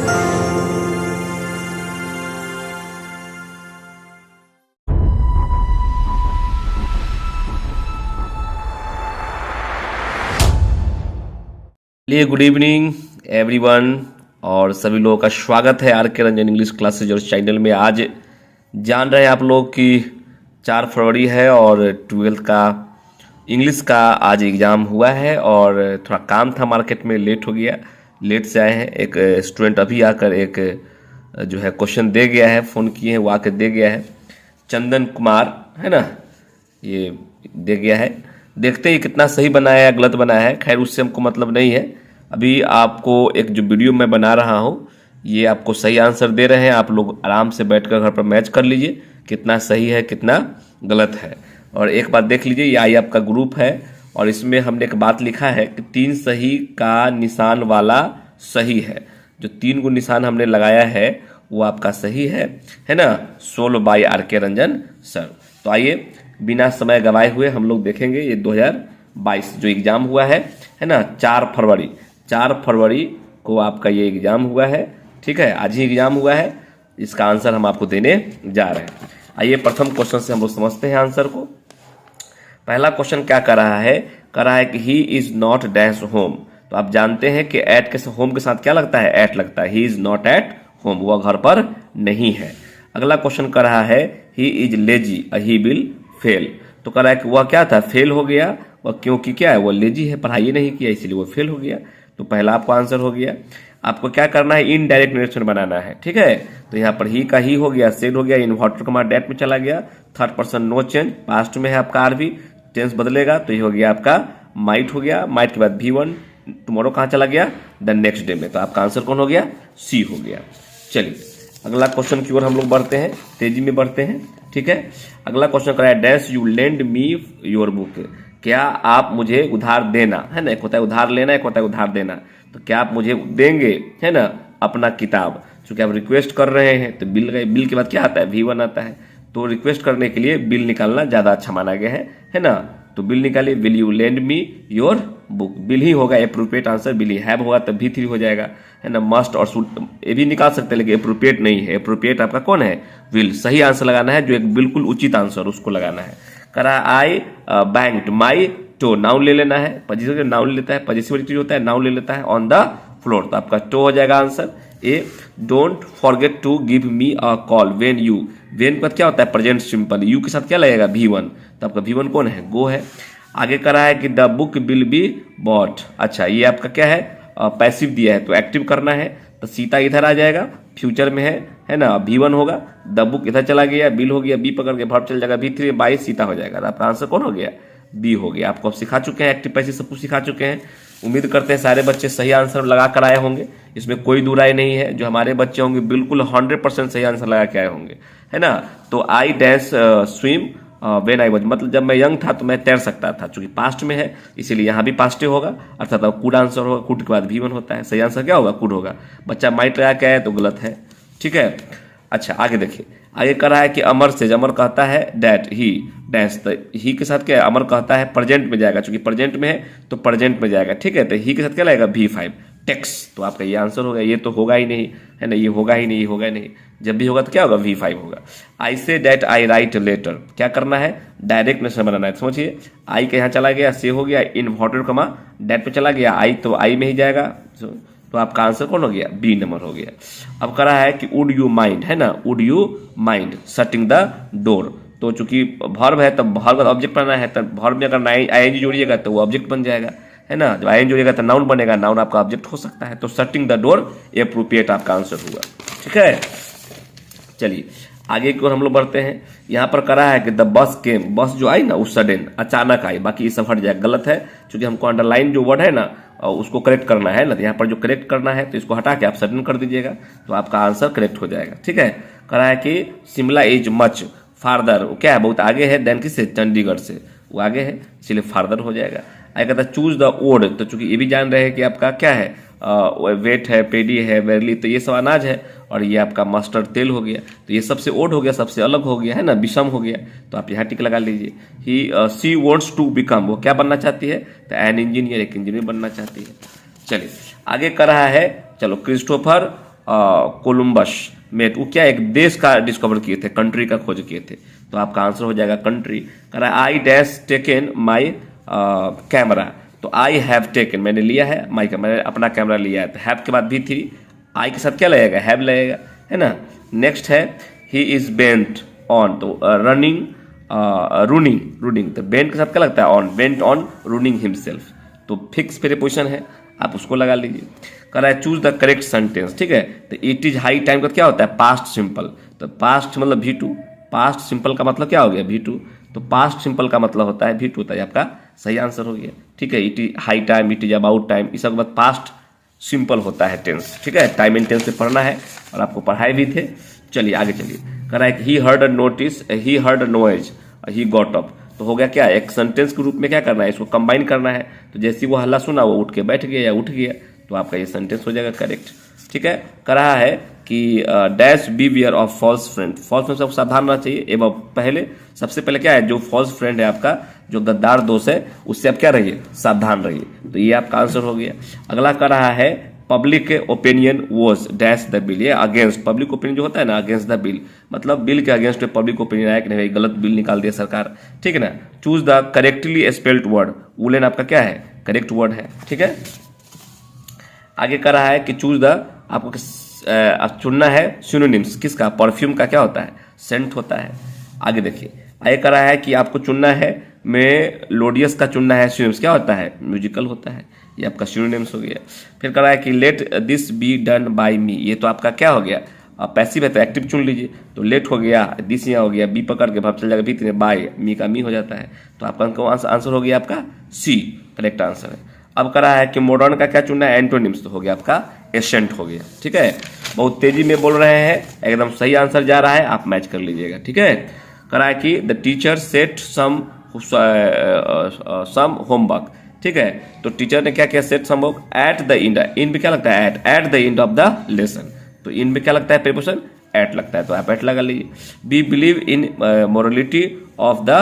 चलिए, good evening everyone और सभी लोगों का स्वागत है आर के रंजन इंग्लिश क्लासेज और चैनल में। आज जान रहे हैं आप लोग कि 4 फरवरी है और 12th का इंग्लिश का आज एग्ज़ाम हुआ है और थोड़ा काम था मार्केट में, लेट हो गया, लेट से आए हैं। एक स्टूडेंट अभी आकर एक जो है क्वेश्चन दे गया है, फ़ोन किए हैं, वो आकर दे गया है, चंदन कुमार है ना, ये दे गया है। देखते ही कितना सही बनाया है गलत बनाया है, खैर उससे हमको मतलब नहीं है। अभी आपको एक जो वीडियो मैं बना रहा हूँ ये आपको सही आंसर दे रहे हैं, आप लोग आराम से बैठकर घर पर मैच कर लीजिए कितना सही है कितना गलत है। और एक बात देख लीजिए, ये आई आपका ग्रुप है और इसमें हमने एक बात लिखा है कि 3 सही का निशान वाला सही है। जो 3 को निशान हमने लगाया है वो आपका सही है ना, सोल्व बाय आर के रंजन सर। तो आइए बिना समय गवाए हुए हम लोग देखेंगे ये 2022 जो एग्ज़ाम हुआ है ना, 4 फरवरी को आपका ये एग्ज़ाम हुआ है, ठीक है, आज ही एग्ज़ाम हुआ है। इसका आंसर हम आपको देने जा रहे हैं। आइए प्रथम क्वेश्चन से हम लोग समझते हैं आंसर को। पहला क्वेश्चन क्या कर रहा है, कि he is not dash home. तो आप जानते हैं कि एट के होम के साथ क्या लगता है, एट लगता है। He is not at home, वह घर पर नहीं है। अगला क्वेश्चन कर रहा है he is lazy he will fail. तो कह रहा है कि वह क्या था, फेल हो गया, वह क्योंकि क्या है, वह लेजी है, पढ़ाई नहीं किया इसलिए वो फेल हो गया। तो पहला आपको आंसर हो गया। आपको क्या करना है, इनडायरेक्ट नरेशन बनाना है, ठीक है। तो यहाँ पर ही का ही हो गया, सेल हो गया, इन्वर्टर कमा डेट में चला गया, third person no change, past में है आपका आर भी, टेंस बदलेगा तो ये हो गया आपका माइट हो गया, माइट के बाद V1 टुमारो कहाँ चला गया, द नेक्स्ट डे में। तो आपका आंसर कौन हो गया, सी हो गया। चलिए अगला क्वेश्चन की ओर हम लोग बढ़ते हैं, तेजी में बढ़ते हैं, ठीक है। अगला क्वेश्चन कराया dash you lend me your book. क्या आप मुझे उधार देना, है ना, एक होता है उधार लेना, एक होता है उधार देना। तो क्या आप मुझे देंगे, है ना, अपना किताब। चूंकि आप रिक्वेस्ट कर रहे हैं तो बिल के बाद क्या आता है, V1 आता है। तो रिक्वेस्ट करने के लिए बिल निकालना ज़्यादा अच्छा माना गया है ना। तो बिल निकालिए, will you lend me your book, will he होगा appropriate answer, will he have होगा तब V3 हो जाएगा, है ना। मस्ट और शुड ये भी निकाल सकते हैं लेकिन एप्रोप्रिएट नहीं है, एप्रोप्रिएट आपका कौन है, विल। सही आंसर लगाना है जो एक बिल्कुल उचित आंसर उसको लगाना है। करा आई बैंक्ड माई टो, नाउन ले लेना है, पॉजिटिव नाउन लेता है, पॉजिटिव होता है नाउन ले लेता है, ऑन द फ्लोर। तो आपका टो हो जाएगा answer A. Don't forget to give me a call when you, when के बाद क्या होता है प्रेजेंट सिंपल, यू के साथ क्या लगेगा V1। तो आपका V1 कौन है, गो है। आगे करा है कि the book will be bought. अच्छा ये आपका क्या है, पैसिव दिया है तो एक्टिव करना है, तो सीता इधर आ जाएगा, फ्यूचर में है ना, V1 होगा, द बुक इधर चला गया, बिल हो गया, बी पकड़ के वर्ब चल जाएगा, V3 बाई सीता हो जाएगा। तो आपका आंसर कौन हो गया, बी हो गया। आपको अब सिखा चुके हैं, एक्टिव पैसिव सब कुछ सिखा चुके हैं। उम्मीद करते हैं सारे बच्चे सही आंसर लगा कर आए होंगे, इसमें कोई दो राय नहीं है। जो हमारे बच्चे होंगे बिल्कुल 100% सही आंसर लगा के आए होंगे, है ना। तो I dash swim when I was, मतलब जब मैं यंग था तो मैं तैर सकता था, चूंकि पास्ट में है इसीलिए यहाँ भी पास्टे होगा, अर्थात कुड आंसर होगा, कुड के बाद V1 होता है। सही आंसर क्या होगा, कुड होगा। बच्चा माइट लगा के आया तो गलत है, ठीक है। अच्छा आगे देखिए, आगे कर रहा है कि अमर से, अमर कहता है डैट ही डैश, तो ही के साथ क्या है, अमर कहता है प्रेजेंट में जाएगा, चूंकि प्रेजेंट में है तो प्रेजेंट में जाएगा, ठीक है। तो ही के साथ क्या लगेगा, V5 टेक्स। तो आपका ये आंसर होगा, ये तो होगा ही नहीं, है ना, ये होगा ही नहीं, ये होगा नहीं। जब भी होगा तो क्या होगा, V5 होगा। आई say that I right letter, क्या करना है, डायरेक्ट नेशन बनाना है। समझिए आई के यहाँ चला गया, से हो गया, इन्वर्टर कमा डैट पे चला गया, आई तो आई में ही जाएगा। तो आपका आंसर कौन हो गया, B नंबर हो गया। अब करा है कि वुड यू माइंड, है ना, would you mind shutting the door. तो चूंकि वर्ब है तब वर्ब का ऑब्जेक्ट बनना है, तब वर्ब में अगर ING जोड़िएगा तो वो ऑब्जेक्ट बन जाएगा, है ना। जब ING जोड़िएगा तो नाउन बनेगा, नाउन आपका ऑब्जेक्ट हो सकता है। तो शटिंग द डोर एप्रोप्रिएट आपका आंसर हुआ, ठीक है। चलिए आगे की ओर हम लोग बढ़ते हैं। यहाँ पर करा है कि द बस केम, बस जो आई ना उस सडन अचानक आई, बाकी ये सब हट जाए, गलत है। क्योंकि हमको अंडरलाइन जो वर्ड है ना उसको करेक्ट करना है ना, तो यहाँ पर जो करेक्ट करना है तो इसको हटा के आप सडन कर दीजिएगा तो आपका आंसर करेक्ट हो जाएगा, ठीक है। करा है कि शिमला इज मच फार्दर, क्या है, बहुत आगे है देन किससे, चंडीगढ़ से, वो आगे है इसलिए फार्दर हो जाएगा। आगे कहता है चूज द ओड, तो चूंकि ये भी जान रहे हैं कि आपका क्या है, वेट है, पेडी है, वेरली, तो ये सब अनाज है, और ये आपका मस्टर्ड तेल हो गया, तो ये सबसे ओड हो गया, सबसे अलग हो गया, है ना, विषम हो गया। तो आप यहाँ टिक लगा लीजिए। ही सी वॉन्ट्स टू बिकम, वो क्या बनना चाहती है, तो एन इंजीनियर, एक इंजीनियर बनना चाहती है। चलिए आगे कर रहा है, चलो क्रिस्टोफर कोलंबस मेट, वो क्या एक देश का डिस्कवर किए थे, कंट्री का खोज किए थे। तो आपका आंसर हो जाएगा कंट्री। कह रहा है I dash taken my camera, तो आई हैव टेकन मैंने लिया है, माई का मैंने अपना कैमरा लिया है, तो हैव के बाद भी थी, आई के साथ क्या लगेगा, हैव लगेगा, है ना। नेक्स्ट है ही इज बेंट ऑन, तो रनिंग रूनिंग, तो बेंट के साथ क्या लगता है, on, bent on ruining himself, तो फिक्स प्रीपोजिशन है, आप उसको लगा लीजिए। कह रहा है चूज द करेक्ट सेंटेंस, ठीक है। तो इट इज हाई टाइम का क्या होता है, पास्ट सिंपल, तो पास्ट मतलब V2, पास्ट सिंपल का मतलब क्या हो गया, V2, तो पास्ट सिंपल का मतलब होता है V2, तो ये आपका सही आंसर हो गया, ठीक है। It is high time, it is about time, इस सब के बाद पास्ट सिंपल होता है टेंस, ठीक है। टाइम एंड टेंस से पढ़ना है और आपको पढ़ाए भी थे। चलिए आगे चलिए। कह रहा है he heard a notice, he heard a noise, he got up, तो हो गया क्या, एक सेंटेंस के रूप में क्या करना है, इसको कंबाइन करना है। तो जैसे वो हल्ला सुना वो उठ के बैठ गया या उठ गया, तो आपका ये सेंटेंस हो जाएगा करेक्ट, ठीक है। कह रहा है कि dash beware of false friend, false friend से सावधान रहना चाहिए। एवं पहले सबसे पहले क्या है, जो फॉल्स फ्रेंड है आपका, जो गद्दार दोस्त है, उससे आप क्या रहिए, सावधान रहिए, तो ये आपका आंसर हो गया। अगला कह रहा है public opinion was dash the bill, ये अगेंस्ट, पब्लिक ओपिनियन जो होता है ना, अगेंस्ट द बिल, मतलब बिल के अगेंस्ट में पब्लिक ओपिनियन आया कि नहीं, गलत बिल निकाल दिया सरकार, ठीक है ना। Choose the correctly spelled word, woollen आपका क्या है, करेक्ट वर्ड है, ठीक है। आगे कह रहा है कि चूज द, आपको चुनना है सिनोनिम्स, किसका, परफ्यूम का क्या होता है, सेंट होता है। आगे देखिए, आगे कह रहा है कि आपको चुनना है मेलोडियस का चुनना है, सिनोनिम्स क्या होता है, म्यूजिकल होता है, ये आपका सिनोनिम्स हो गया। फिर कह रहा है कि let this be done by me, ये तो आपका क्या हो गया, पैसिव है तो एक्टिव चुन लीजिए, तो लेट हो गया, दिस यहाँ हो गया, बी पकड़ के भाव चल जाएगा, बी बाय, मी का मी हो जाता है, तो आपका आंसर हो गया आपका सी, करेक्ट आंसर है। अब कह रहा है कि मॉडर्न का क्या चुनना है, एंटोनिम्स, तो हो गया आपका एसेंट हो गया, ठीक है। बहुत तेजी में बोल रहे हैं, एकदम सही आंसर जा रहा है, आप मैच कर लीजिएगा, ठीक है। कह रहा है कि the teacher set some homework, ठीक है, तो टीचर ने क्या किया, set some work at the end, इन में क्या लगता है, at the end of the lesson, तो इन में क्या लगता है, प्रीपोजिशन एट लगता है, तो आप एट लगा लीजिए। Be believe in morality of the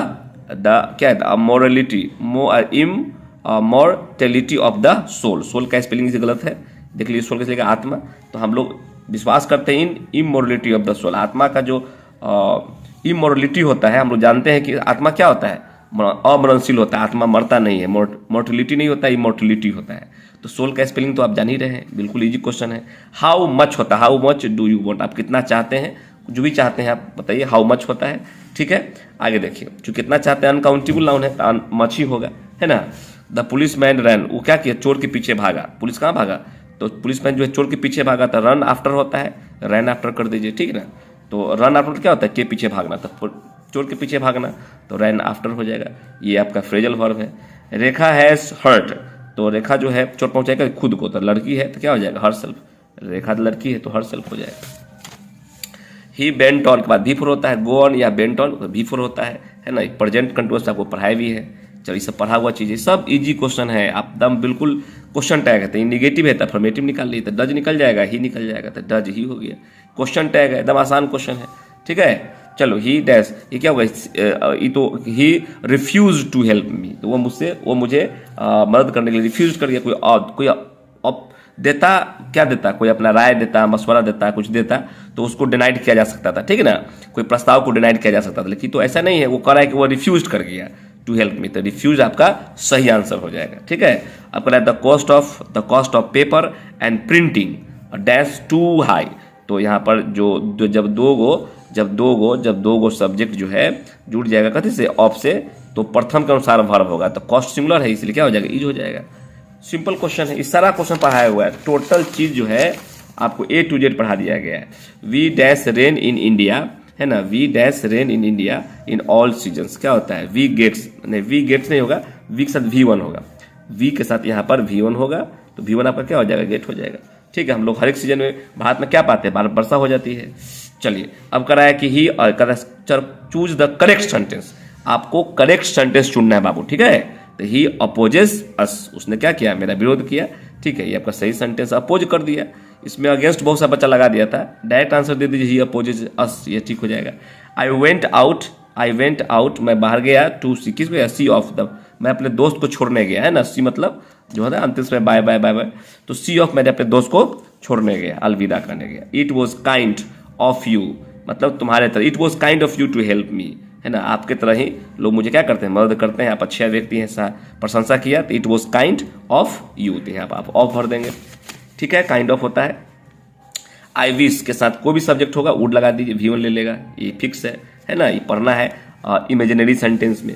क्या है, morality, mortality of the soul, soul का स्पेलिंग से गलत है, देख लीजिए, सोल कैसे लिखा, आत्मा, तो हम लोग विश्वास करते हैं इन इमोरलिटी ऑफ द सोल, आत्मा का जो इमोरलिटी होता है, हम लोग जानते हैं कि आत्मा क्या होता है, अमरणशील होता है, आत्मा मरता नहीं है, मोर्टिलिटी नहीं होता है, इमोर्टिलिटी होता है। तो सोल का स्पेलिंग तो आप जान ही रहे हैं, बिल्कुल इजी क्वेश्चन है। हाउ मच होता है, how much do you want, आप कितना चाहते हैं, जो भी चाहते हैं आप बताइए, हाउ मच होता है, ठीक है। आगे देखिए, जो कितना चाहते हैं अनकाउंटेबल नाउन है, तो मच ही होगा, है ना। द पुलिस मैन रन, वो क्या किया, चोर के पीछे भागा, पुलिस कहाँ भागा, तो पुलिस मैन जो है चोर के पीछे भागा, तो रन आफ्टर होता है, रन आफ्टर कर दीजिए, ठीक है ना। तो रन आफ्टर क्या होता है, के पीछे भागना, तो चोर के पीछे भागना, तो रन आफ्टर हो जाएगा, ये आपका फ्रेजल वर्ब है। रेखा हैज हर्ट, तो रेखा जो है चोट पहुंचाएगा खुद को, तो लड़की है तो क्या हो जाएगा, हर सेल्फ, रेखा लड़की है तो हर सेल्फ हो जाएगा। ही बेंट ऑन के बाद भी फोर होता है, गो ऑन या बेंट ऑन भी फोर होता है ना। प्रेजेंट कंटिन्यूअस आपको पढ़ाया भी है, चलिए सब पढ़ा हुआ चीज़ है, सब इजी क्वेश्चन है, आप दम बिल्कुल क्वेश्चन टैग है, निगेटिव है तो अफर्मेटिव निकाल लीजिए, तो डज निकल जाएगा, ही निकल जाएगा, तो डज ही हो गया, क्वेश्चन टैग है, एकदम आसान क्वेश्चन है, ठीक है। चलो ही डैश, ये क्या होगा, ये तो ही रिफ्यूज टू हेल्प मी, तो वो मुझे मदद करने के लिए रिफ्यूज कर दिया, कोई देता, क्या देता, कोई अपना राय देता, मशवरा देता, कुछ देता, तो उसको डिनाइड किया जा सकता था, ठीक है ना, कोई प्रस्ताव को डिनाइड किया जा सकता था, लेकिन तो ऐसा नहीं है, वो कह रहा है कि वो रिफ्यूज कर गया टू हेल्प मी, तो रिफ्यूज आपका सही आंसर हो जाएगा, ठीक है। अब कह रहा है the cost of paper and printing dash too high, तो यहाँ पर जो जब दो गो सब्जेक्ट जो है जुड़ जाएगा कहते से ऑफ से, तो प्रथम के अनुसार वर्ब होगा, तो कॉस्ट सिंगुलर है इसलिए क्या हो जाएगा, इज हो जाएगा। सिंपल क्वेश्चन है, इस सारा क्वेश्चन पढ़ाया हुआ है, टोटल चीज जो है आपको A to Z पढ़ा दिया गया है। We dash rain in India, है ना, we dash rain in India in all seasons, क्या होता है, वी गेट्स नहीं होगा, वी के साथ V1 होगा, वी के साथ यहाँ पर V1 होगा, तो V1 आपका क्या हो जाएगा, गेट हो जाएगा, ठीक है। हम लोग हर एक सीजन में भारत में क्या पाते हैं, वर्षा हो जाती है। चलिए अब कह रहा है कि ही चूज द करेक्ट सेंटेंस, आपको करेक्ट सेंटेंस चुनना है बाबू, ठीक है। तो ही अपोजेस अस, उसने क्या किया, मेरा विरोध किया, ठीक है, ये आपका सही सेंटेंस, अपोज कर दिया, इसमें अगेंस्ट बहुत सा बच्चा लगा दिया था, डायरेक्ट आंसर दे दीजिए, ही अपोजेस अस, ये ठीक हो जाएगा। आई वेंट आउट, मैं बाहर गया, टू सी, किसको गया, सी ऑफ द, मैं अपने दोस्त को छोड़ने गया, है ना, सी मतलब जो है अंतिम में बाय बाय बाय बाय, तो सी ऑफ मैंने अपने दोस्त को छोड़ने गया, अलविदा करने गया। It was kind of you, मतलब तुम्हारे तरह, it was kind of you to help me, है ना, आपके तरह ही लोग मुझे क्या करते हैं, मदद करते हैं। आप अच्छे व्यक्ति हैं, प्रशंसा किया, तो it was kind of you, तो यहाँ पर आप ऑफ भर देंगे, ठीक है, काइंड ऑफ होता है। आई विश के साथ कोई भी सब्जेक्ट होगा वुड लगा दीजिए, V1 ले लेगा, ये फिक्स है ना, ये पढ़ना है इमेजिनरी सेंटेंस में।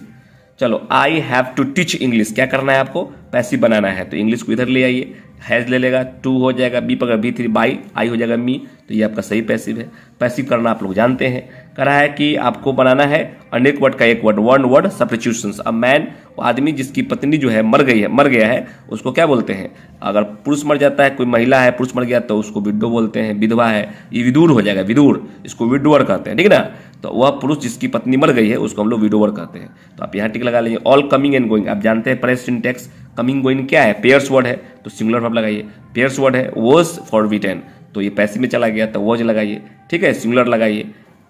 चलो, I have to teach English, क्या करना है आपको, पैसिव बनाना है, तो इंग्लिश को इधर ले आइए, हैज ले लेगा, टू हो जाएगा, बी पकड़ B3, बाई, आई हो जाएगा मी, तो ये आपका सही पैसिव है। पैसिव करना आप लोग जानते हैं, करा है कि आपको बनाना है अनेक वर्ड का एक word, one word substitutions. A man, आदमी जिसकी पत्नी जो है मर गया है, उसको क्या बोलते हैं, अगर पुरुष मर जाता है, कोई महिला है पुरुष मर गया तो उसको विडो बोलते हैं, विधवा है ये विदुर हो जाएगा, विदुर, इसको विडोअर कहते हैं, ठीक है ना। तो वह पुरुष जिसकी पत्नी मर गई है उसको हम लोग विडोअर कहते हैं। तो आप यहाँ टिक लगा लीजिए। ऑल कमिंग एंड गोइंग, आप जानते हैं प्रेजेंट सिंटेक्स, कमिंग गोइंग क्या है, पेयर्स वर्ड है, तो सिंगुलर वर्ब लगाइए। पेयर्स वर्ड है, वॉज फॉरबिडन, तो ये पैसिव में चला गया तो वॉज लगाइए, ठीक है, सिंगुलर लगाइए,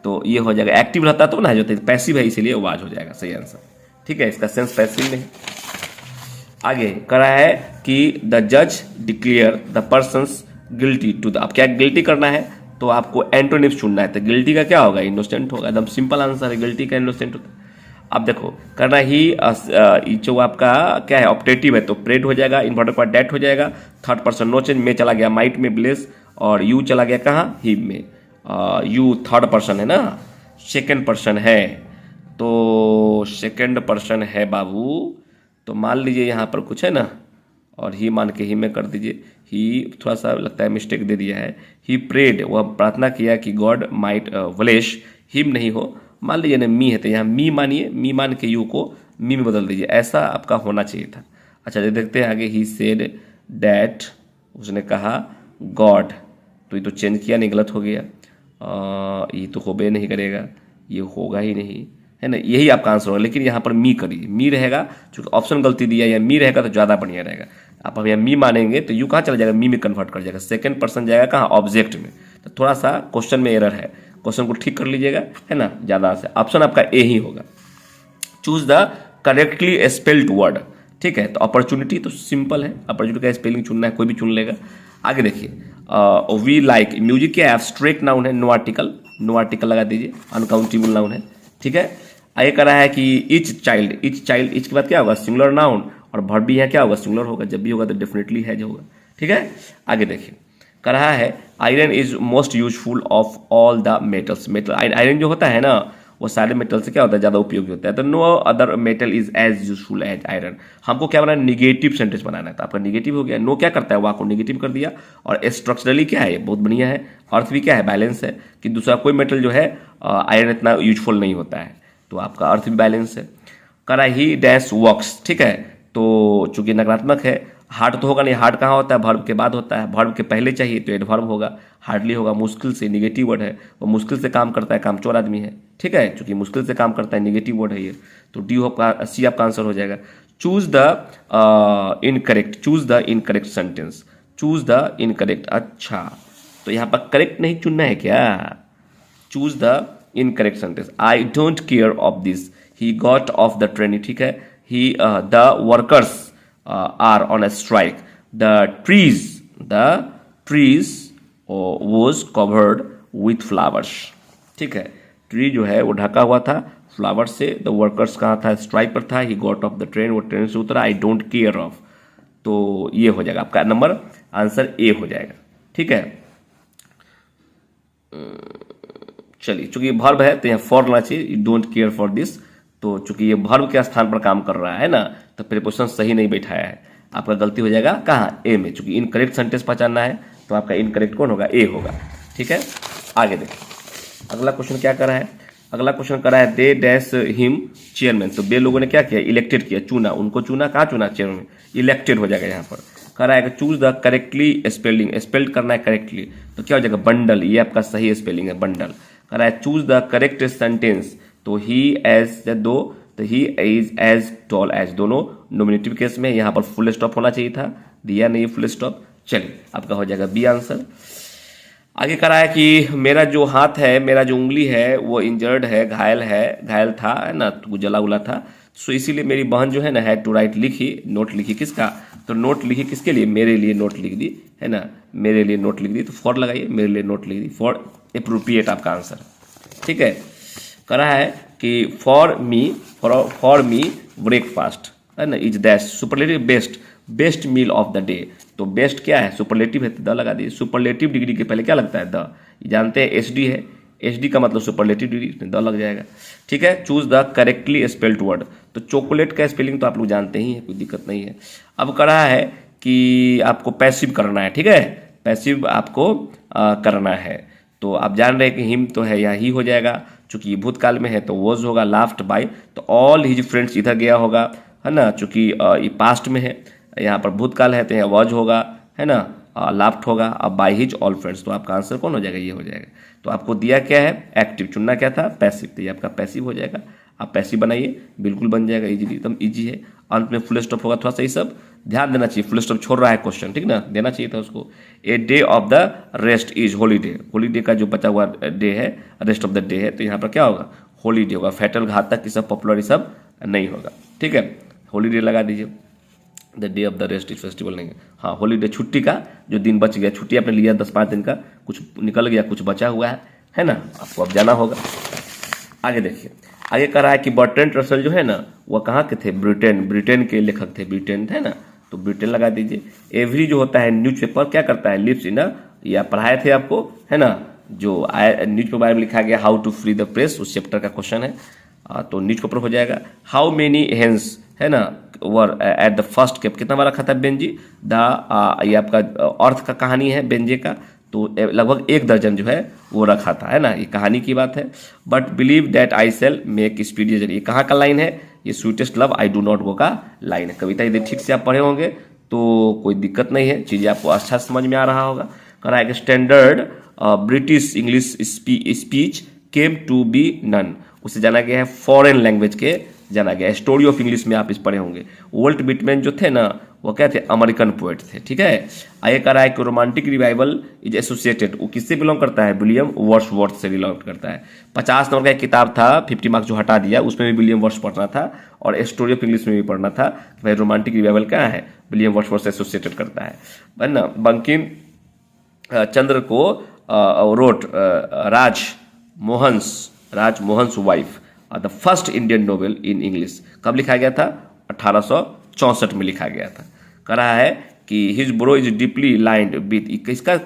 तो ये हो जाएगा। एक्टिव रहता तो ना, जो पैसिव है इसीलिए वाज हो जाएगा, सही आंसर, ठीक है, इसका सेंस पैसिव नहीं। आगे करा है कि द जज declare the persons guilty to the, अब क्या गिल्टी करना है, तो आपको एंटोनिम्स चुनना है, तो गिल्टी का क्या होगा, इनोसेंट होगा, एकदम सिंपल आंसर है, गिल्टी का इनोसेंट होता है। अब देखो करना ही जो आपका क्या है ऑप्टेटिव है, तो प्रेड हो जाएगा, इन्वर्टर का डेट हो जाएगा, थर्ड पर्सन नो चेंज, में चला गया माइट में ब्लेस, और यू चला गया कहाँ, ही में, यू थर्ड पर्सन है ना, सेकेंड पर्सन है, तो सेकेंड पर्सन है बाबू, तो मान लीजिए यहाँ पर कुछ है ना, और ही मान के ही में कर दीजिए, ही थोड़ा सा लगता है मिस्टेक दे दिया है, ही प्रेड, वह प्रार्थना किया कि गॉड माइट ब्लेस हिम नहीं हो, मान लीजिए ना मी है, तो यहाँ मी मानिए, मी मान के यू को मी में बदल दीजिए, ऐसा आपका होना चाहिए था। अच्छा ये देखते हैं आगे, ही सेड डैट, उसने कहा गॉड, तो ये तो चेंज किया नहीं, गलत हो गया, ये तो होबे नहीं करेगा, ये होगा ही नहीं, है ना, यही आपका आंसर होगा, लेकिन यहाँ पर मी करिए, मी रहेगा, चूँकि ऑप्शन गलती दिया या मी रहेगा तो ज़्यादा बढ़िया रहेगा। आप हम यहाँ मी मानेंगे तो यू कहाँ चला जाएगा, मी में कन्वर्ट कर जाएगा, सेकंड पर्सन जाएगा कहाँ, ऑब्जेक्ट में, तो थोड़ा सा क्वेश्चन में एरर है, क्वेश्चन को ठीक कर लीजिएगा, है ना, ज़्यादा से ऑप्शन आपका ए ही होगा। Choose the correctly spelled word, ठीक है, तो अपॉर्चुनिटी तो सिंपल है, अपॉर्चुनिटी का स्पेलिंग चुनना है, कोई भी चुन लेगा। आगे देखिए, वी लाइक म्यूजिक के एब्स्ट्रैक्ट नाउन है, नो आर्टिकल लगा दीजिए, अनकाउंटेबल नाउन है, ठीक है। आगे करा है कि इच चाइल्ड, इच के बाद क्या होगा, सिंगुलर नाउन, और वर्ब भी है क्या होगा, सिंगुलर होगा, जब भी होगा तो डेफिनेटली है जो होगा, ठीक है। आगे देखिए कर रहा है, iron is most useful of all the metals, iron जो होता है ना वो सारे मेटल से क्या होता है, ज़्यादा उपयोगी होता है, तो no other metal is as useful as iron. हमको क्या बनाना है, निगेटिव सेंटेंस बनाना है, तो आपका निगेटिव हो गया, नो क्या करता है, वाह को निगेटिव कर दिया, और स्ट्रक्चरली क्या है, बहुत बढ़िया है, अर्थ भी क्या है, बैलेंस है, कि दूसरा कोई मेटल जो है आयरन इतना यूजफुल नहीं होता है, तो आपका अर्थ भी बैलेंस है। करा ही डैश वर्क्स, ठीक है, तो चूंकि नकारात्मक है, हार्ड तो होगा नहीं, हार्ड कहाँ होता है, वर्ब के बाद होता है, वर्ब के पहले चाहिए तो एडवर्ब होगा, हार्डली होगा, मुश्किल से, निगेटिव वर्ड है, वो मुश्किल से काम करता है, कामचोर आदमी है, ठीक है, चूंकि मुश्किल से काम करता है, निगेटिव वर्ड है ये, तो डी आपका, सी आपका आंसर हो जाएगा। Choose the incorrect sentence, choose the incorrect, अच्छा तो यहाँ पर करेक्ट नहीं चुनना है क्या, choose the incorrect sentence, I don't care of this, he got off the train, ठीक है, he the workers are on a strike, the trees was covered with flowers, ठीक है, ट्री जो है वो ढका हुआ था फ्लावर से, द वर्कर्स कहाँ था, स्ट्राइक पर था, ही गॉट ऑफ द ट्रेन, वो ट्रेन से उतरा, आई डोंट केयर ऑफ, तो ये हो जाएगा आपका नंबर, आंसर ए हो जाएगा, ठीक है। चलिए चूंकि वर्ब है तो यहाँ फॉर लाना चाहिए, you don't care for this, तो चूंकि ये वर्ब के स्थान पर काम कर रहा है ना, तो प्रीपोजिशन सही नहीं बैठाया है, आपका गलती हो जाएगा कहाँ, ए में, चूंकि इनकरेक्ट सेंटेंस पहचानना है तो आपका इनकरेक्ट कौन होगा, ए होगा, ठीक है। आगे देखिए अगला क्वेश्चन क्या करा है, अगला क्वेश्चन करा है, दे डैश हिम चेयरमैन, तो बे लोगों ने क्या किया, इलेक्टेड किया, चुना, उनको चुना, कहाँ चुना, चेयरमैन, इलेक्टेड हो जाएगा यहाँ पर। करा है choose the correctly spelling, spelled करना है करेक्टली, तो क्या हो जाएगा, बंडल, ये आपका सही स्पेलिंग है, बंडल। करा है चूज द करेक्ट सेंटेंस, तो ही एज दो, तो he is as tall as, दोनों नॉमिनेटिव केस में, यहाँ पर फुल स्टॉप होना चाहिए था, दिया नहीं फुल स्टॉप, चलिए आपका हो जाएगा बी आंसर। आगे करा है कि मेरा जो हाथ है, मेरा जो उंगली है वो इंजर्ड है, घायल था, है ना, तो जला उला था, सो इसीलिए मेरी बहन जो है ना हैड टू राइट लिखी, नोट लिखी किसका, तो नोट लिखी किसके लिए, मेरे लिए नोट लिख दी है ना, मेरे लिए नोट लिख दी, तो फॉर लगाइए, मेरे लिए नोट लिख दी, फॉर अप्रोप्रिएट आपका आंसर। ठीक है, करा है कि फॉर मी ब्रेकफास्ट है ना is that superlative best meal of the day. तो बेस्ट क्या है, सुपरलेटिव है तो द लगा दिए, सुपरलेटिव डिग्री के पहले क्या लगता है, द, जानते हैं एच डी है, एच डी का मतलब सुपरलेटिव डिग्री, इसमें द लग जाएगा। ठीक है, choose the correctly spelled word, तो चॉकलेट का स्पेलिंग तो आप लोग जानते ही हैं, कोई दिक्कत नहीं है। अब करा है कि आपको पैसिव करना है, ठीक है, पैसिव आपको करना है, तो आप जान रहे हैं कि हिम तो है, यहाँ ही हो जाएगा, चूंकि ये भूतकाल में है तो वॉज होगा, लाफ्ट बाय तो ऑल हिज फ्रेंड्स इधर गया होगा है ना, चूंकि ये पास्ट में है, यहाँ पर भूतकाल है तो यहाँ वॉज होगा है ना, लाफ्ट होगा, अब बाय हिज ऑल फ्रेंड्स, तो आपका आंसर कौन हो जाएगा, ये हो जाएगा। तो आपको दिया क्या है, एक्टिव, चुनना क्या था, पैसिव, तो ये आपका पैसिव हो जाएगा। आप पैसिव बनाइए, बिल्कुल बन जाएगा इजीली, एकदम इजी है। अंत में फुल स्टॉप होगा, थोड़ा सा ये सब ध्यान देना चाहिए, फुल स्टॉप छोड़ रहा है क्वेश्चन, ठीक ना, देना चाहिए था उसको। A day of the rest is holiday, holiday का जो बचा हुआ डे है, रेस्ट ऑफ द डे है, तो यहाँ पर क्या होगा, हॉलीडे होगा, फैटल, घातक, ये सब पॉपुलर, ये सब नहीं होगा। ठीक है, हॉलीडे लगा दीजिए, the day of the rest is festival नहीं है, हाँ हॉलीडे, छुट्टी का जो दिन बच गया, छुट्टी आपने लिया 10-5 दिन का, कुछ निकल गया, कुछ बचा हुआ है ना, आपको अब जाना होगा। आगे देखिए, आगे कह रहा है कि बर्ट्रैंड रसल जो है ना, वह कहाँ के थे, ब्रिटेन के लेखक थे, ब्रिटेन है ना, तो ब्रिटेन लगा दीजिए। एवरी जो होता है न्यूज़पेपर क्या करता है, लिव्स इन, या पढ़ाए थे आपको है ना, जो न्यूज़पेपर बारे में लिखा गया how to free the press, उस चैप्टर का क्वेश्चन है, तो न्यूज़पेपर हो जाएगा। हाउ मेनी हेंस है ना were at the first cap, कितना बार रखा था बेंजी, ये आपका अर्थ का कहानी है बेंजे का, तो लगभग 1 दर्जन जो है वो रखा था है ना, ये कहानी की बात है। But believe that I sell make speed, ये कहाँ का लाइन है, ये sweetest love I do not go का लाइन है। कविता यदि ठीक से आप पढ़े होंगे तो कोई दिक्कत नहीं है, चीज़ें आपको अच्छा समझ में आ रहा होगा। करा है standard British English speech came to be none, उसे जाना गया है फॉरेन लैंग्वेज के जाना गया, स्टोरी ऑफ इंग्लिश में आप इस पढ़े होंगे। वोल्ट विटमैन जो थे ना, वो क्या थे, अमेरिकन पोएट थे। ठीक है, आगे कह रहा है कि रोमांटिक रिवाइवल इज एसोसिएटेड, वो किससे बिलोंग करता है, विलियम वर्ड्सवर्थ से बिलोंग करता है। 50 नंबर का एक किताब था, 50 मार्क्स जो हटा दिया, उसमें भी विलियम वर्ड्स पढ़ना था, और स्टोरी ऑफ इंग्लिश में भी पढ़ना था। भाई रोमांटिक रिवाइवल क्या है, विलियम वर्ड्सवर्थ से एसोसिएटेड करता है ना। बंकिम चंद्र को wrote Rajmohan wife the first Indian novel in English, कब लिखा गया था, 1864 में लिखा गया था। कह रहा है कि his bro is deeply lined with,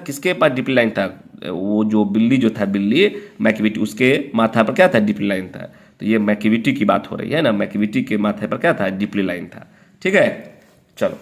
किसके पास डीपली लाइन था, वो जो बिल्ली जो था, बिल्ली मैकविटी, उसके माथा पर क्या था, डीपली लाइन था। तो ये मैकविटी की बात हो रही है ना, मैकविटी के माथे पर क्या था, डीपली लाइन था। ठीक है, चलो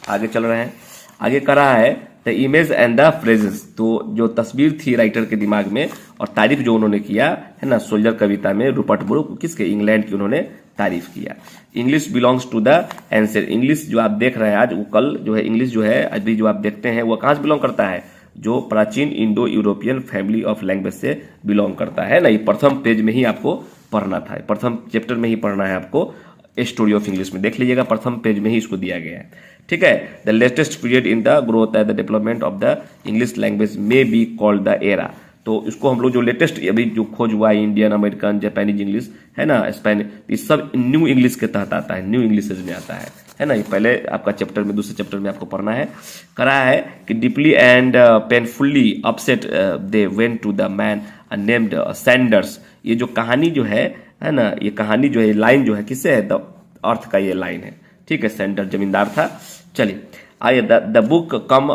आगे चल रहे हैं। आगे कह रहा है the image and the phrases, तो जो तस्वीर थी राइटर के दिमाग में और तारीफ जो उन्होंने किया है ना, सोल्जर कविता में रूपर्ट ब्रूक, किसके, इंग्लैंड की उन्होंने तारीफ किया। English belongs to the ancient, English जो आप देख रहे हैं आज, वो कल जो है इंग्लिश जो है अभी जो आप देखते हैं, वो कहाँ से बिलोंग करता है, जो प्राचीन Indo European family of language से बिलोंग करता है ना। ये प्रथम पेज में ही आपको पढ़ना था, प्रथम चैप्टर में ही पढ़ना है आपको, स्टोरी ऑफ इंग्लिश में देख लीजिएगा, प्रथम पेज में ही इसको दिया गया है। ठीक है, the latest period in the growth and the development of the English language may be called the era, तो इसको हम लोग जो लेटेस्ट अभी जो खोज हुआ है, इंडियन, अमेरिकन, जापानीज इंग्लिश है ना, स्पेनिश, ये सब न्यू इंग्लिश के तहत आता है, न्यू इंग्लिश में आता है ना। ये पहले आपका चैप्टर में, दूसरे चैप्टर में आपको पढ़ना है। करा है कि deeply and painfully upset they went to the man named Sanders, ये जो कहानी जो है ना, ये कहानी जो है, लाइन जो है किससे है, द अर्थ का ये लाइन है। ठीक है, सैंडर जमींदार था। चलिए आइए, द बुक कम,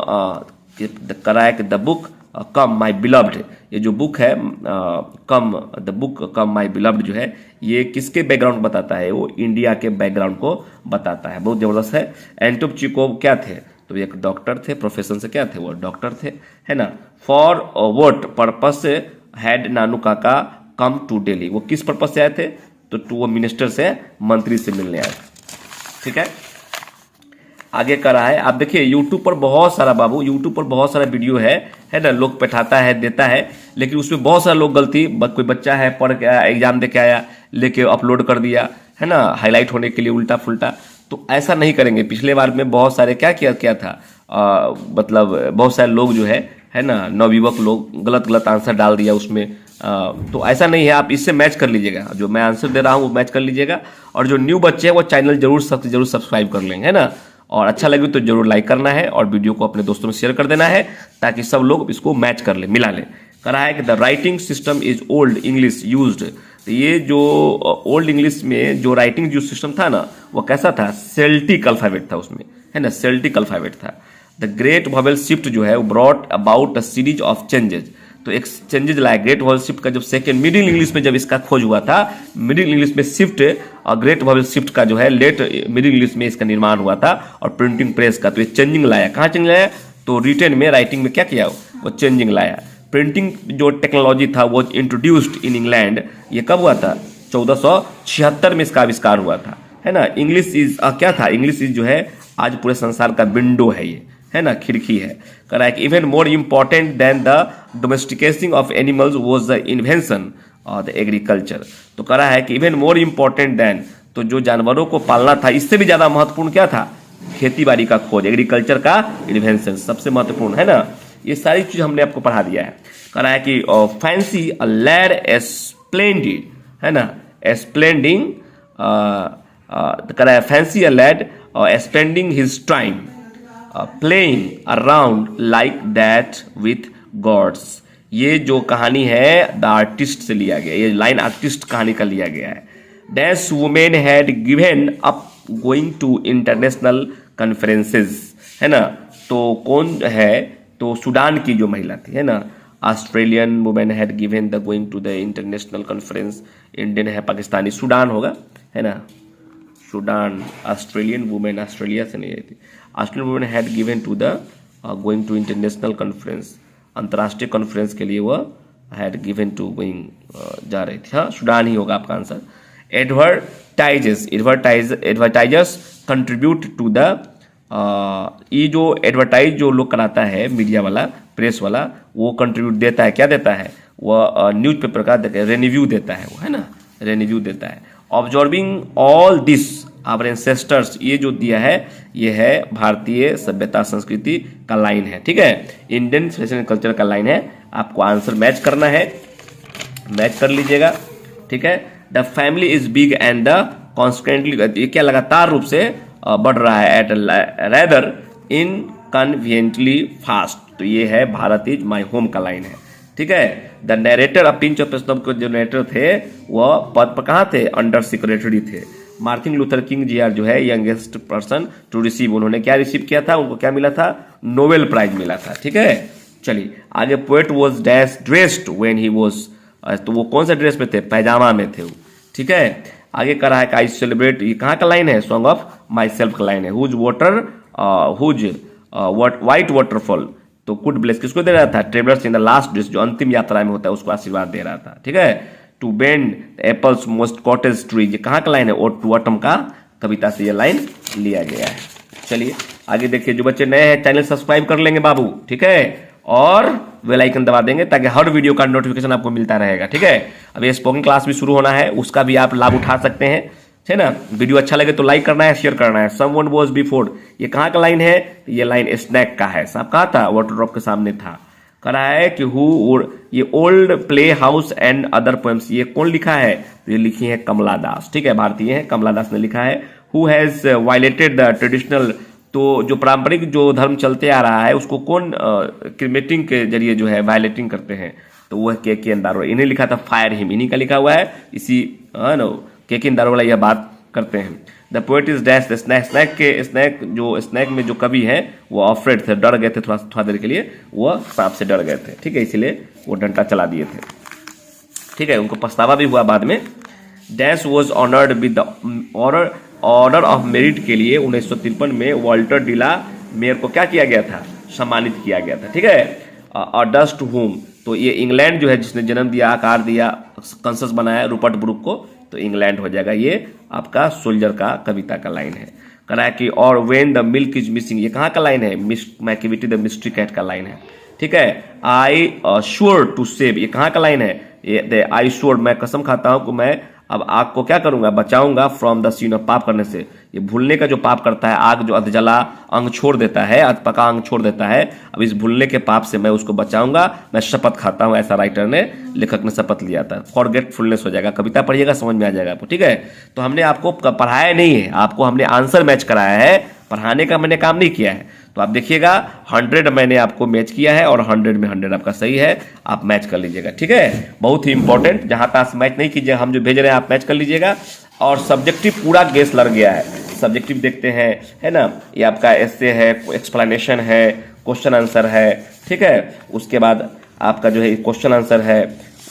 करा है कि the book come my beloved, ये जो बुक है the book come my beloved जो है, ये किसके बैकग्राउंड बताता है, वो इंडिया के बैकग्राउंड को बताता है, बहुत जबरदस्त है। एंटोन चेखोव क्या थे, तो एक डॉक्टर थे, प्रोफेशन से क्या थे, वो डॉक्टर थे है ना। फॉर व्हाट पर्पस हैड नानू काका कम टू दिल्ली, वो किस पर्पज से आए थे, तो वो मिनिस्टर से, मंत्री से मिलने आए थे। ठीक है, आगे कर रहा है, आप देखिए यूट्यूब पर बहुत सारा, बाबू यूट्यूब पर बहुत सारा वीडियो है ना, लोग बैठाता है, देता है, लेकिन उसमें बहुत सारा लोग गलती, कोई बच्चा है पढ़ के आया, एग्जाम दे के आया, लेके अपलोड कर दिया है ना, हाईलाइट होने के लिए उल्टा फुल्टा, तो ऐसा नहीं करेंगे। पिछले बार में बहुत सारे क्या था, मतलब बहुत सारे लोग जो है ना, नवयुवक लोग गलत आंसर डाल दिया उसमें, तो ऐसा नहीं है, आप इससे मैच कर लीजिएगा, जो मैं आंसर दे रहा हूँ वो मैच कर लीजिएगा। और जो न्यू बच्चे हैं वो चैनल जरूर सब्सक्राइब कर लेंगे, है ना। और अच्छा लगे तो जरूर लाइक करना है और वीडियो को अपने दोस्तों में शेयर कर देना है, ताकि सब लोग इसको मैच कर ले, मिला ले। कह रहा है कि the writing system is old English used. तो ये जो ओल्ड इंग्लिश में जो राइटिंग जो सिस्टम था ना, वो कैसा था, सेल्टिक अल्फाबेट था उसमें, है ना, सेल्टिक अल्फाबेट था। द ग्रेट वॉवेल शिफ्ट जो है वो brought about a series of changes. तो एक चेंजेज लाया ग्रेट वॉवेल शिफ्ट का, जब सेकेंड मिडिल इंग्लिश में जब इसका खोज हुआ था, मिडिल इंग्लिश में शिफ्ट और ग्रेट वॉवेल शिफ्ट का जो है लेट मिडिल इंग्लिश में इसका निर्माण हुआ था, और प्रिंटिंग प्रेस का। तो ये चेंजिंग लाया, कहाँ चेंजिंग लाया, तो रिटेन में, राइटिंग में क्या किया, वो चेंजिंग लाया। प्रिंटिंग जो टेक्नोलॉजी था वो इंट्रोड्यूस्ड इन इंग्लैंड, ये कब हुआ था, 1476 में इसका आविष्कार हुआ था, है ना। इंग्लिश इज क्या था, इंग्लिश इज जो है आज पूरे संसार का विंडो है ये, है ना, खिड़की है। कह रहा है कि even more important than the domestication of animals was the invention of the agriculture. तो कह रहा है कि इवन मोर इम्पॉर्टेंट देन, तो जो जानवरों को पालना था, इससे भी ज्यादा महत्वपूर्ण क्या था, खेती बाड़ी का खोज, एग्रीकल्चर का इन्वेंशन सबसे महत्वपूर्ण, है ना। ये सारी चीज हमने आपको पढ़ा दिया है। कह रहा है कि फैंसी अ लैड स्प्लेंडिड, है ना, स्प्लेंडिंग, कह रहा है fancy a lad spending his time playing around like that with gods. ये जो कहानी है द आर्टिस्ट से लिया गया, ये लाइन आर्टिस्ट कहानी का लिया गया है। Dash women had given up going to international conferences, है ना। तो कौन है, तो सूडान की जो महिला थी, है ना। Australian women had given the going to the international conference, Indian है पाकिस्तानी, सूडान होगा, है ना, सूडान। ऑस्ट्रेलियन वुमेन, ऑस्ट्रेलिया से नहीं आई थी। Australian women had given to the going to international conference, अंतर्राष्ट्रीय कॉन्फ्रेंस के लिए वह हैड गिवन टू गोइंग जा रही थी। हाँ, सूडान ही होगा आपका answer. Advertisers contribute to the, ये जो एडवर्टाइज जो लोग कराता है, मीडिया वाला, प्रेस वाला, वो कंट्रीब्यूट देता है, क्या देता है, वह न्यूज़पेपर का रेन्यू देता है, वो, है ना, रेन्यू देता है। Observing all this our ancestors, ये जो दिया है ये है भारतीय सभ्यता संस्कृति का लाइन है, ठीक है, इंडियन फैशन एंड कल्चर का लाइन है। आपको आंसर मैच करना है, मैच कर लीजिएगा, ठीक है। The family is big and the constantly, ये क्या लगातार रूप से बढ़ रहा है, एट रेदर इनकन्वीनियंटली फास्ट। तो ये है भारत इज माई होम का लाइन है, ठीक है। The narrator of pinch of snub के जो नरेटर थे वह पद पर कहाँ थे, अंडर सेक्रेटरी थे। Martin Luther King J R जो है यंगेस्ट पर्सन टू रिसीव, उन्होंने क्या रिसीव किया था, उनको क्या मिला था, नोबेल प्राइज मिला था, ठीक है। चलिए आगे, poet was dash dressed when he was, तो वो कौन सा ड्रेस में थे, पैजामा में थे वो, ठीक है। आगे कह रहा है कि आई सेलिब्रेट, ये कहाँ का लाइन है, सॉन्ग ऑफ माई सेल्फ का लाइन है। Whose water, whose white waterfall, तो गुड ब्लेस किसको दे रहा था, travellers in the last days, जो अंतिम यात्रा में होता है उसको आशीर्वाद दे रहा था, ठीक है। To bend apples most cottage tree, ये कहाँ का लाइन है, और टू ऑटम का कविता से ये लाइन लिया गया है। चलिए आगे देखिए, जो बच्चे नए हैं चैनल सब्सक्राइब कर लेंगे बाबू, ठीक है, और बेल आइकन दबा देंगे ताकि हर वीडियो का नोटिफिकेशन आपको मिलता रहेगा, ठीक है। अब ये स्पोकन क्लास भी शुरू होना है, उसका भी आप लाभ उठा सकते हैं, है ना। वीडियो अच्छा लगे तो लाइक करना है, शेयर करना है। समवन वाज बिफोर, ये कहाँ का लाइन है, ये लाइन स्नैक का है, साहब कहाँ था, वाटर ड्रॉप के सामने था। कह रहा है कि हु, ये old play house and other poems, ये कौन लिखा है, तो ये लिखी है कमला दास, ठीक है, भारतीय है, कमला दास ने लिखा है। Who has violated the traditional, तो जो पारंपरिक जो धर्म चलते आ रहा है उसको कौन क्रिमेटिंग के जरिए जो है वायलेटिंग करते हैं, तो वह के अंदारो, इन्हें लिखा था फायर हिम, इन्हीं का लिखा हुआ है, इसी के अंदारो वाला यह बात करते हैं। The poet is dash the snake, snake में जो कवि हैं वो अफ्रेड थे, डर गए थे थोड़ा देर के लिए, वो सांप से डर गए थे, ठीक है, इसलिए वो डंडा चला दिए थे, ठीक है, उनको पछतावा भी हुआ बाद में। Dash was honoured with the order of merit के लिए 1953 में वाल्टर डिला मेयर को क्या किया गया था, सम्मानित किया गया था, ठीक है। और डस्ट टू होम, तो ये इंग्लैंड जो है जिसने जन्म दिया, आकार दिया, कंसस बनाया रूपर्ट ब्रुक को, तो इंग्लैंड हो जाएगा। ये आपका सोल्जर का कविता का लाइन है। कह रहा है कि और when the milk is missing, ये कहाँ का लाइन है, मैकेविटी द मिस्ट्री कैट का लाइन है, ठीक है। आई श्योर टू सेव, ये कहाँ का लाइन है, ये आई श्योर, मैं कसम खाता हूँ कि मैं अब आग को क्या करूंगा, बचाऊंगा फ्रॉम द सीन ऑफ, पाप करने से। ये भूलने का जो पाप करता है, आग जो अधजला अंग छोड़ देता है, अधपका अंग छोड़ देता है, अब इस भूलने के पाप से मैं उसको बचाऊंगा, मैं शपथ खाता हूं, ऐसा राइटर ने, लेखक ने शपथ लिया था। फॉरगेटफुलनेस हो जाएगा, कविता पढ़िएगा समझ में आ जाएगा आपको, ठीक है। तो हमने आपको पढ़ाया नहीं है, आपको हमने आंसर मैच कराया है, पढ़ाने का मैंने काम नहीं किया है। तो आप देखिएगा 100 मैंने आपको मैच किया है और 100 में 100 आपका सही है, आप मैच कर लीजिएगा, ठीक है। बहुत ही इंपॉर्टेंट, जहां तक मैच नहीं कीजिए, हम जो भेज रहे हैं आप मैच कर लीजिएगा। और सब्जेक्टिव पूरा गेस लग गया है, सब्जेक्टिव देखते हैं, है ना। ये आपका एस्से है, एक्सप्लेनेशन है, क्वेश्चन आंसर है, ठीक है। उसके बाद आपका जो है क्वेश्चन आंसर है,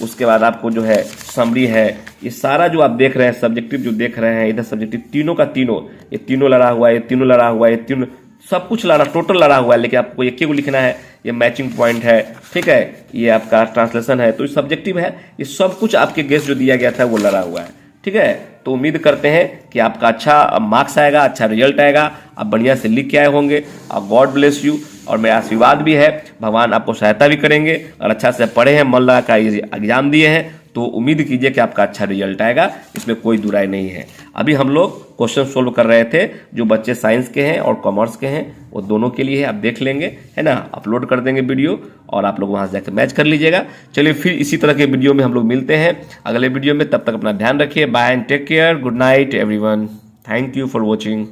उसके बाद आपको जो है समरी है। ये सारा जो आप देख रहे हैं, सब्जेक्टिव जो देख रहे हैं, इधर सब्जेक्टिव तीनों का तीनों, ये तीनों लड़ा हुआ है, ये तीनों लड़ा हुआ है, ये तीनों सब कुछ लड़ा, टोटल लड़ा हुआ है, लेकिन आपको एक ही को लिखना है। ये मैचिंग पॉइंट है, ठीक है, ये आपका ट्रांसलेशन है, तो ये सब्जेक्टिव है। ये सब कुछ आपके गेस जो दिया गया था वो लड़ा हुआ है, ठीक है। तो उम्मीद करते हैं कि आपका अच्छा मार्क्स आएगा, अच्छा रिजल्ट आएगा, आप बढ़िया से लिख के आए होंगे। और गॉड ब्लेस यू, और मेरा आशीर्वाद भी है, भगवान आपको सहायता भी करेंगे। और अच्छा से पढ़े हैं, मन लगा कर एग्जाम दिए हैं, तो उम्मीद कीजिए कि आपका अच्छा रिजल्ट आएगा, इसमें कोई दुराई नहीं है। अभी हम लोग क्वेश्चन सोल्व कर रहे थे, जो बच्चे साइंस के हैं और कॉमर्स के हैं, वो दोनों के लिए है, आप देख लेंगे, है ना। अपलोड कर देंगे वीडियो और आप लोग वहां से जाकर मैच कर लीजिएगा। चलिए फिर इसी तरह के वीडियो में हम लोग मिलते हैं अगले वीडियो में, तब तक अपना ध्यान रखिए। Bye and take care, good night everyone, thank you for watching.